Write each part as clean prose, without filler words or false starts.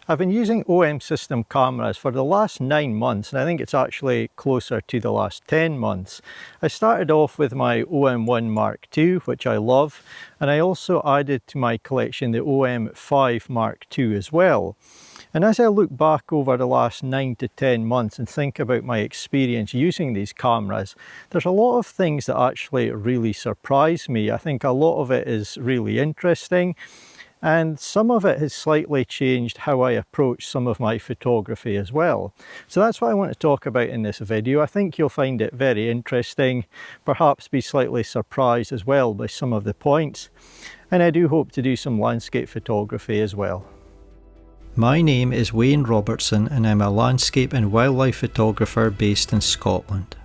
I've been using OM system cameras for the last 9 months, and I think it's actually closer to the last 10 months. I started off with my OM1 Mark II, which I love, and I also added to my collection the OM5 Mark II as well. And as I look back over the last 9 to 10 months and think about my experience using these cameras, there's a lot of things that actually really surprise me. I think a lot of it is really interesting, and some of it has slightly changed how I approach some of my photography as well. So that's what I want to talk about in this video. I think you'll find it very interesting, perhaps be slightly surprised as well by some of the points, and I do hope to do some landscape photography as well. My name is Wayne Robertson, and I'm a landscape and wildlife photographer based in Scotland.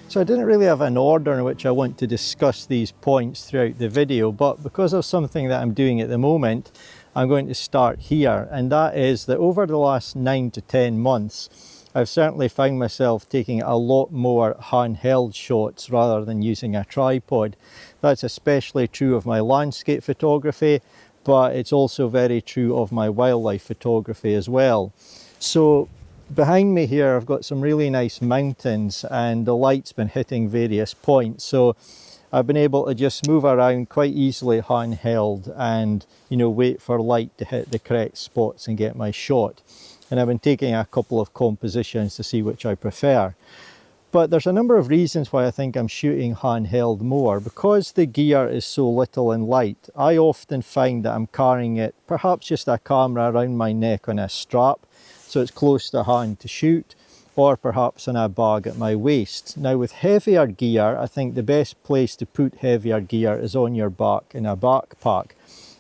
So I didn't really have an order in which I want to discuss these points throughout the video, but because of something that I'm doing at the moment, I'm going to start here, and that is that over the last 9 to 10 months, I've certainly found myself taking a lot more handheld shots rather than using a tripod. That's especially true of my landscape photography, but it's also very true of my wildlife photography as well. So behind me here I've got some really nice mountains, and the light's been hitting various points, so I've been able to just move around quite easily handheld and wait for light to hit the correct spots and get my shot. And I've been taking a couple of compositions to see which I prefer. But there's a number of reasons why I think I'm shooting handheld more. Because the gear is so little and light, I often find that I'm carrying it, perhaps just a camera around my neck on a strap, so it's close to hand to shoot, or perhaps in a bag at my waist. Now with heavier gear, I think the best place to put heavier gear is on your back in a backpack.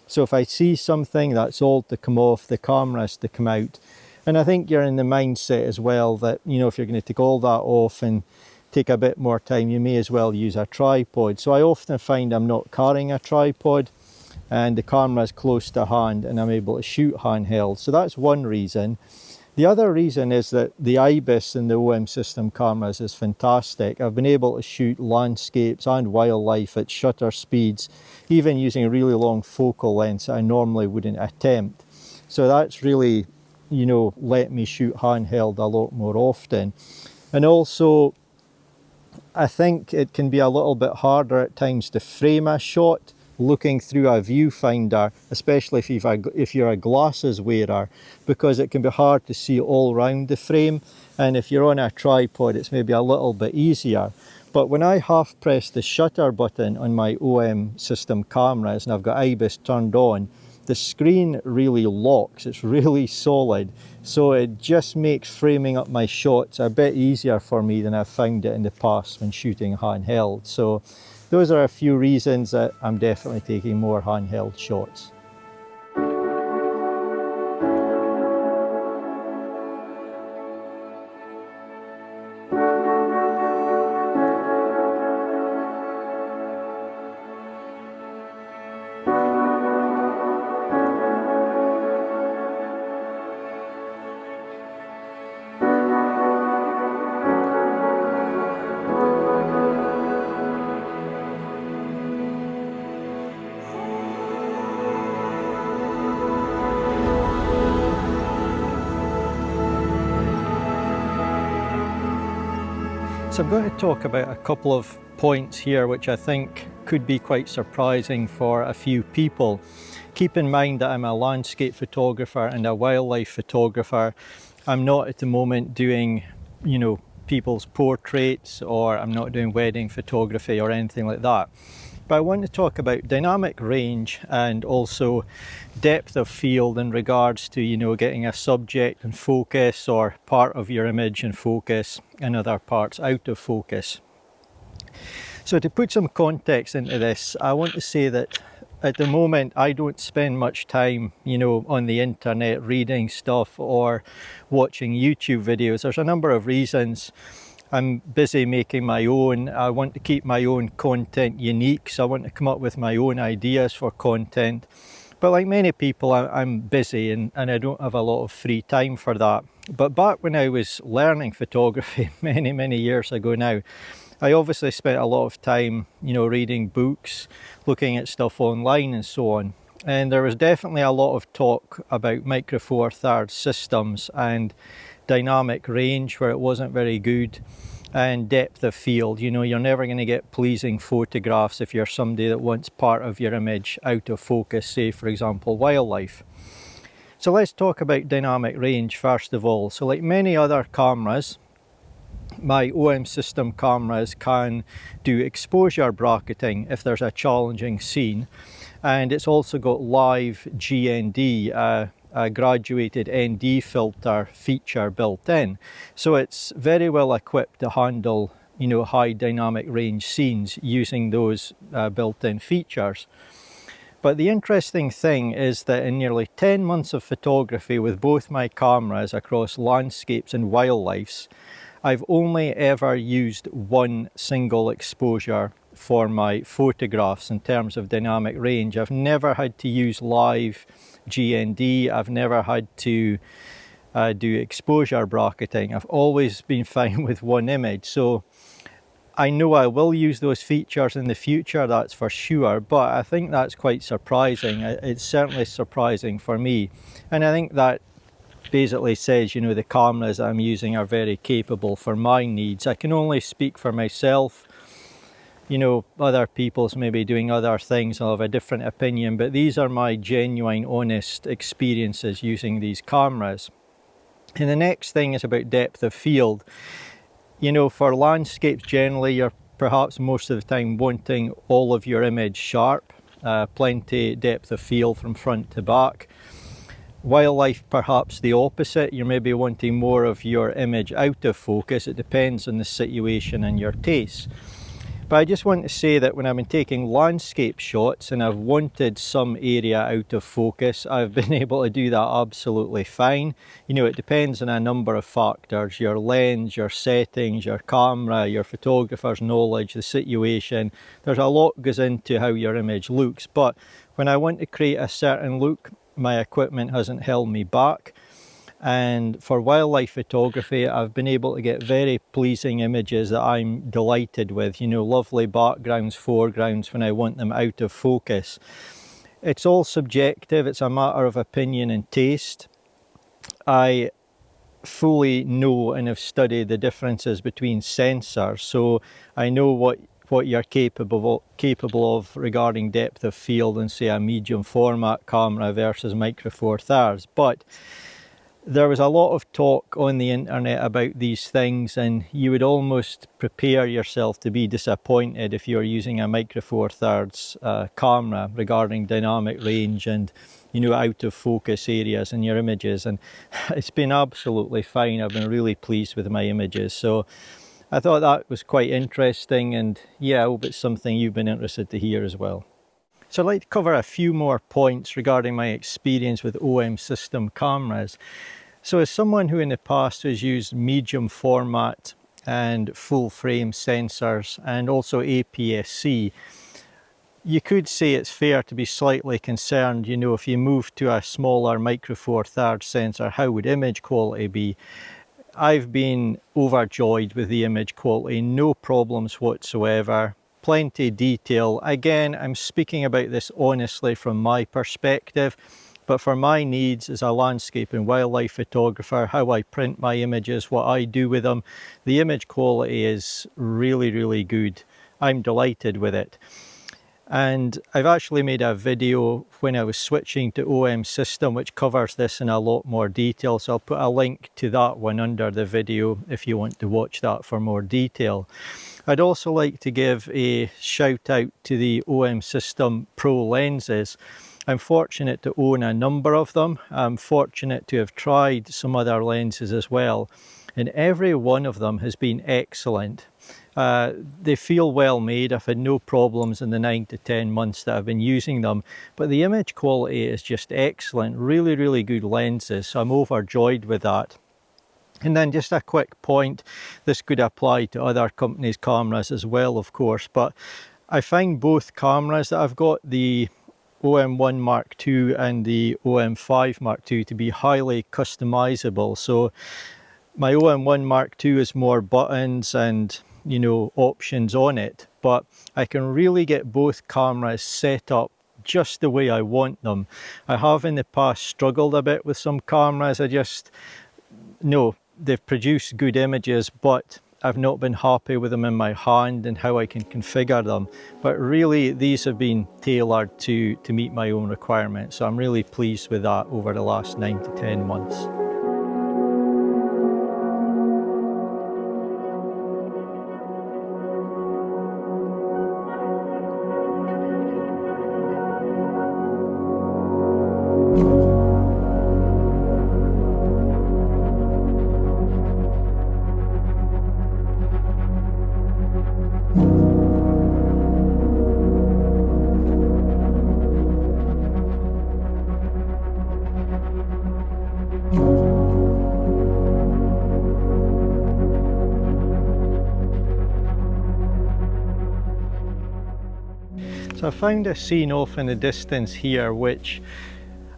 So if I see something, that's all to come off, the camera's to come out. And I think you're in the mindset as well that, if you're going to take all that off and take a bit more time, you may as well use a tripod. So I often find I'm not carrying a tripod and the camera's close to hand and I'm able to shoot handheld. So that's one reason. The other reason is that the IBIS in the OM system cameras is fantastic. I've been able to shoot landscapes and wildlife at shutter speeds, even using really long focal lengths that I normally wouldn't attempt. So that's really, let me shoot handheld a lot more often. And also, I think it can be a little bit harder at times to frame a shot looking through a viewfinder, especially if you're a glasses wearer, because it can be hard to see all around the frame, and if you're on a tripod it's maybe a little bit easier. But when I half press the shutter button on my OM system cameras and I've got IBIS turned on, the screen really locks, it's really solid, so it just makes framing up my shots a bit easier for me than I've found it in the past when shooting handheld. So those are a few reasons that I'm definitely taking more handheld shots. So I'm going to talk about a couple of points here which I think could be quite surprising for a few people. Keep in mind that I'm a landscape photographer and a wildlife photographer. I'm not at the moment doing, people's portraits, or I'm not doing wedding photography or anything like that. But I want to talk about dynamic range and also depth of field in regards to, getting a subject in focus or part of your image in focus and other parts out of focus. So to put some context into this, I want to say that at the moment I don't spend much time, on the internet reading stuff or watching YouTube videos. There's a number of reasons. I'm busy making my own. I want to keep my own content unique, so I want to come up with my own ideas for content. But like many people, I'm busy and I don't have a lot of free time for that. But back when I was learning photography many years ago now, I obviously spent a lot of time, reading books, looking at stuff online and so on. And there was definitely a lot of talk about micro four thirds systems and dynamic range where it wasn't very good, and depth of field. You're never going to get pleasing photographs if you're somebody that wants part of your image out of focus, say for example wildlife. So let's talk about dynamic range first of all. So like many other cameras, my OM system cameras can do exposure bracketing if there's a challenging scene, and it's also got live GND, a graduated ND filter feature built in. So it's very well equipped to handle, high dynamic range scenes using those built-in features. But the interesting thing is that in nearly 10 months of photography with both my cameras across landscapes and wildlife, I've only ever used one single exposure for my photographs in terms of dynamic range. I've never had to use live GND, I've never had to do exposure bracketing. I've always been fine with one image. So I know I will use those features in the future, that's for sure, but I think that's quite surprising. It's certainly surprising for me. And I think that basically says, the cameras I'm using are very capable for my needs. I can only speak for myself. Other people's maybe doing other things, I'll have a different opinion, but these are my genuine, honest experiences using these cameras. And the next thing is about depth of field. For landscapes generally, you're perhaps most of the time wanting all of your image sharp, plenty depth of field from front to back. Wildlife, perhaps the opposite. You're maybe wanting more of your image out of focus. It depends on the situation and your taste. But I just want to say that when I've been taking landscape shots and I've wanted some area out of focus, I've been able to do that absolutely fine. It depends on a number of factors: your lens, your settings, your camera, your photographer's knowledge, the situation. There's a lot goes into how your image looks. But when I want to create a certain look, my equipment hasn't held me back. And for wildlife photography, I've been able to get very pleasing images that I'm delighted with, lovely backgrounds, foregrounds when I want them out of focus. It's all subjective, it's a matter of opinion and taste. I fully know and have studied the differences between sensors, so I know what you're capable of regarding depth of field in, say, a medium format camera versus micro four thirds. But there was a lot of talk on the internet about these things, and you would almost prepare yourself to be disappointed if you're using a micro four thirds camera regarding dynamic range and out of focus areas in your images. And it's been absolutely fine. I've been really pleased with my images. So I thought that was quite interesting, and yeah, I hope it's something you've been interested to hear as well. So I'd like to cover a few more points regarding my experience with OM system cameras. So as someone who in the past has used medium format and full frame sensors and also APS-C, you could say it's fair to be slightly concerned, if you move to a smaller micro four thirds sensor, how would image quality be? I've been overjoyed with the image quality, no problems whatsoever. Plenty detail. Again, I'm speaking about this honestly from my perspective. But for my needs as a landscape and wildlife photographer, how I print my images, what I do with them, the image quality is really, really good. I'm delighted with it. And I've actually made a video when I was switching to OM system which covers this in a lot more detail, so I'll put a link to that one under the video if you want to watch that for more detail. I'd also like to give a shout out to the OM system Pro lenses. I'm fortunate to own a number of them. I'm fortunate to have tried some other lenses as well, and every one of them has been excellent. They feel well made. I've had no problems in the 9 to 10 months that I've been using them, but the image quality is just excellent. Really, really good lenses, so I'm overjoyed with that. And then just a quick point, this could apply to other companies' cameras as well, of course, but I find both cameras that I've got, the OM1 Mark II and the OM5 Mark II, to be highly customizable. So my OM1 Mark II is more buttons and, you know, options on it, but I can really get both cameras set up just the way I want them. I have in the past struggled a bit with some cameras. They've produced good images, but I've not been happy with them in my hand and how I can configure them. But really, these have been tailored to meet my own requirements. So I'm really pleased with that over the last 9 to 10 months. So I found a scene off in the distance here which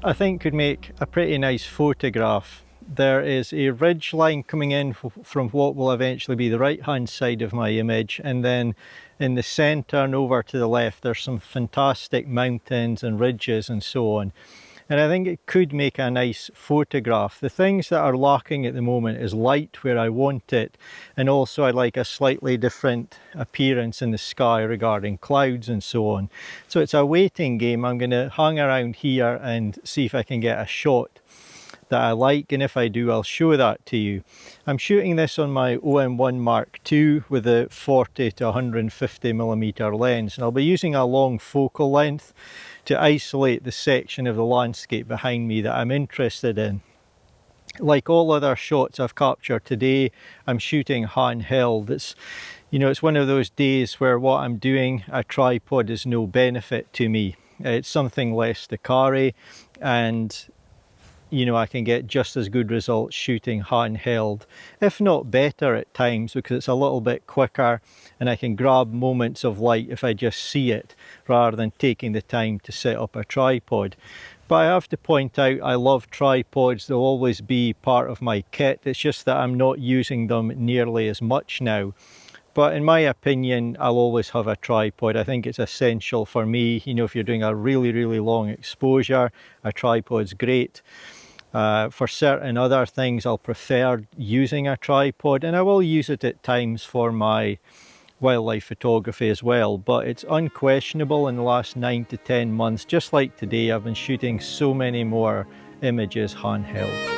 I think could make a pretty nice photograph. There is a ridge line coming in from what will eventually be the right hand side of my image, and then in the centre and over to the left there's some fantastic mountains and ridges and so on. And I think it could make a nice photograph. The things that are lacking at the moment is light where I want it, and also I like a slightly different appearance in the sky regarding clouds and so on. So it's a waiting game. I'm going to hang around here and see if I can get a shot that I like, and if I do, I'll show that to you. I'm shooting this on my OM1 Mark II with a 40 to 150mm lens, and I'll be using a long focal length to isolate the section of the landscape behind me that I'm interested in. Like all other shots I've captured today, I'm shooting handheld. It's one of those days where what I'm doing, a tripod, is no benefit to me. It's something less to carry, and I can get just as good results shooting handheld, if not better at times, because it's a little bit quicker and I can grab moments of light if I just see it, rather than taking the time to set up a tripod. But I have to point out, I love tripods. They'll always be part of my kit. It's just that I'm not using them nearly as much now. But in my opinion, I'll always have a tripod. I think it's essential for me. If you're doing a really, really long exposure, a tripod's great. For certain other things, I'll prefer using a tripod, and I will use it at times for my wildlife photography as well. But it's unquestionable in the last 9 to 10 months, just like today, I've been shooting so many more images handheld.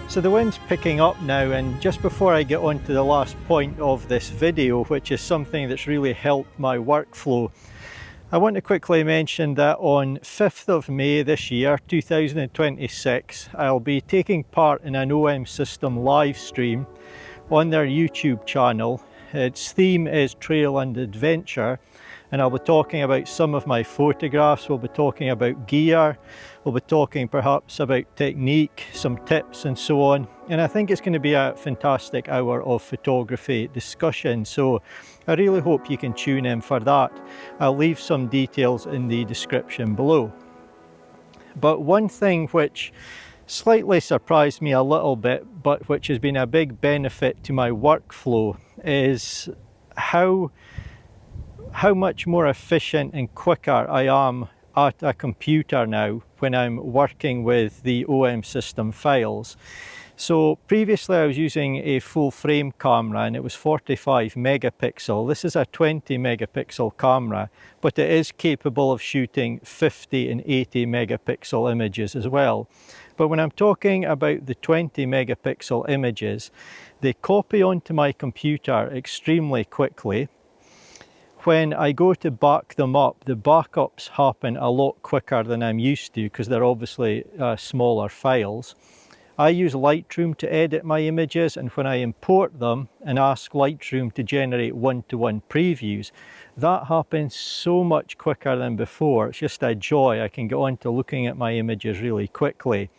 So the wind's picking up now, and just before I get on to the last point of this video, which is something that's really helped my workflow, I want to quickly mention that on 5th of May this year, 2026, I'll be taking part in an OM System live stream on their YouTube channel. Its theme is Trail and Adventure, and I'll be talking about some of my photographs, we'll be talking about gear, we'll be talking perhaps about technique, some tips and so on. And I think it's going to be a fantastic hour of photography discussion, so I really hope you can tune in for that. I'll leave some details in the description below. But one thing which slightly surprised me a little bit, but which has been a big benefit to my workflow, is how much more efficient and quicker I am at a computer now when I'm working with the OM system files. So previously I was using a full frame camera and it was 45 megapixel. This is a 20 megapixel camera, but it is capable of shooting 50 and 80 megapixel images as well. But when I'm talking about the 20 megapixel images, they copy onto my computer extremely quickly. When I go to back them up, the backups happen a lot quicker than I'm used to because they're obviously smaller files. I use Lightroom to edit my images, and when I import them and ask Lightroom to generate one-to-one previews, that happens so much quicker than before. It's just a joy. I can get on to looking at my images really quickly.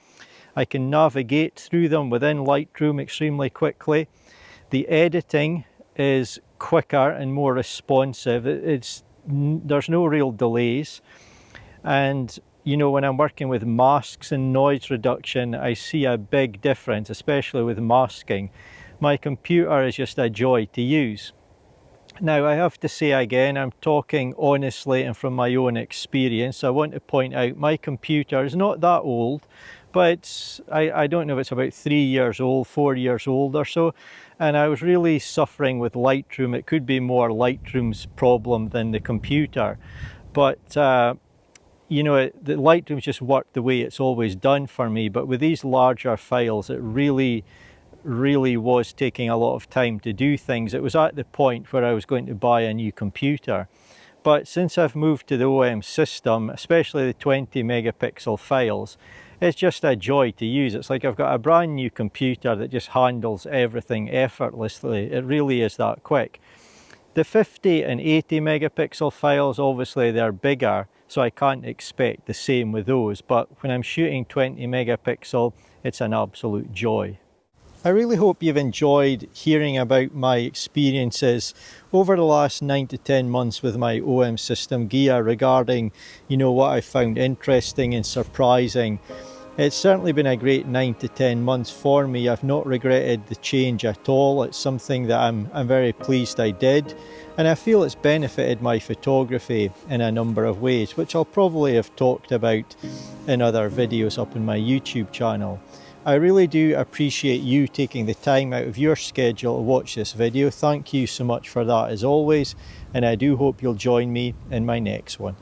I can navigate through them within Lightroom extremely quickly. The editing is quicker and more responsive. There's no real delays, and you know, when I'm working with masks and noise reduction, I see a big difference, especially with masking. My computer is just a joy to use. Now, I have to say again, I'm talking honestly and from my own experience. I want to point out my computer is not that old, but I don't know if it's about 3 years old, 4 years old or so. And I was really suffering with Lightroom. It could be more Lightroom's problem than the computer. But you know, the Lightroom's just worked the way it's always done for me, but with these larger files, it really was taking a lot of time to do things. It was at the point where I was going to buy a new computer. But since I've moved to the OM system, especially the 20 megapixel files, it's just a joy to use. It's like I've got a brand new computer that just handles everything effortlessly. It really is that quick. The 50 and 80 megapixel files, obviously they're bigger, so I can't expect the same with those, but when I'm shooting 20 megapixel, it's an absolute joy. I really hope you've enjoyed hearing about my experiences over the last 9 to 10 months with my OM system gear regarding, you know, what I found interesting and surprising. It's certainly been a great 9 to 10 months for me. I've not regretted the change at all. It's something that I'm very pleased I did, and I feel it's benefited my photography in a number of ways, which I'll probably have talked about in other videos up in my YouTube channel. I really do appreciate you taking the time out of your schedule to watch this video. Thank you so much for that as always, and I do hope you'll join me in my next one.